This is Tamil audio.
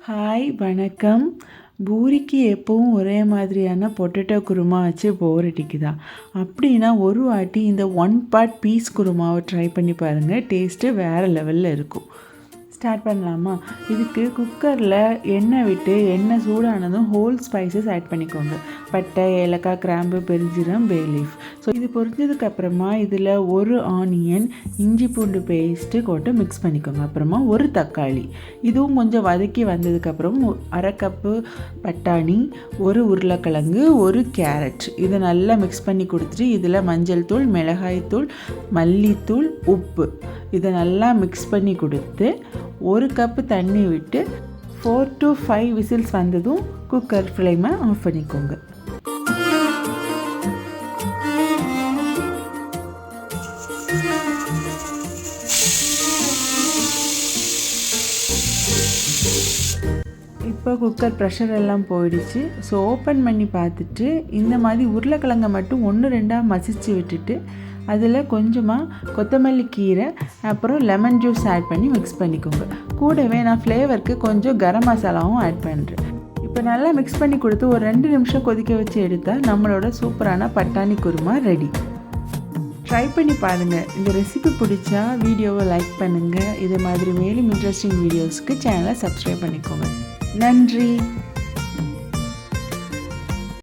ஹாய் வணக்கம். பூரிக்கு எப்பவும் ஒரே மாதிரியான பொட்டேட்டோ குருமா வச்சு போர் அடிக்குதா? அப்படின்னா ஒரு வாட்டி இந்த 1 பார்ட் பீஸ் குருமாவை ட்ரை பண்ணி பாருங்கள். டேஸ்ட்டு வேறு லெவலில் இருக்கும். ஸ்டார்ட் பண்ணலாமா? இதுக்கு குக்கரில் எண்ணெய் விட்டு எண்ணெய் சூடானதும் ஹோல் ஸ்பைசஸ் ஆட் பண்ணிக்கோங்க. பட்டை, ஏலக்காய், கிராம்பு, பெருஞ்சீரகம், பே லீஃப். ஸோ இது பொரிஞ்சதுக்கப்புறமா இதில் ஒரு ஆனியன், இஞ்சி பூண்டு பேஸ்ட்டு போட்டு மிக்ஸ் பண்ணிக்கோங்க. அப்புறமா ஒரு தக்காளி, இதுவும் கொஞ்சம் வதக்கி வந்ததுக்கப்புறம் 1/2 கப்பு பட்டாணி, ஒரு உருளைக்கிழங்கு, ஒரு கேரட், இதை நல்லா மிக்ஸ் பண்ணி கொடுத்துட்டு இதில் மஞ்சள் தூள், மிளகாய்த்தூள், மல்லித்தூள், உப்பு இதை நல்லா மிக்ஸ் பண்ணி கொடுத்து 1 கப்பு தண்ணி விட்டு 4 to 5 விசில்ஸ் வந்ததும் குக்கர் ஃப்ளேமை ஆஃப் பண்ணிக்கோங்க. இப்போ குக்கர் ப்ரெஷர் எல்லாம் போயிடுச்சு. ஸோ ஓப்பன் பண்ணி பார்த்துட்டு இந்த மாதிரி உருளைக்கிழங்கை மட்டும் 1-2 மசிச்சு விட்டுட்டு அதில் கொஞ்சமாக கொத்தமல்லி கீரை அப்புறம் லெமன் ஜூஸ் ஆட் பண்ணி மிக்ஸ் பண்ணிக்கோங்க. கூடவே நான் ஃப்ளேவருக்கு கொஞ்சம் கரம் மசாலாவும் ஆட் பண்ணுறேன். இப்போ நல்லா மிக்ஸ் பண்ணி கொடுத்து ஒரு 2 நிமிஷம் கொதிக்க வச்சு எடுத்தால் நம்மளோட சூப்பரான பட்டாணி குருமா ரெடி. ட்ரை பண்ணி பாருங்கள். இந்த ரெசிபி பிடிச்சா வீடியோவை லைக் பண்ணுங்கள். இதே மாதிரி மேலும் இன்ட்ரெஸ்டிங் வீடியோஸ்க்கு சேனலை சப்ஸ்கிரைப் பண்ணிக்கோங்க. நன்றி.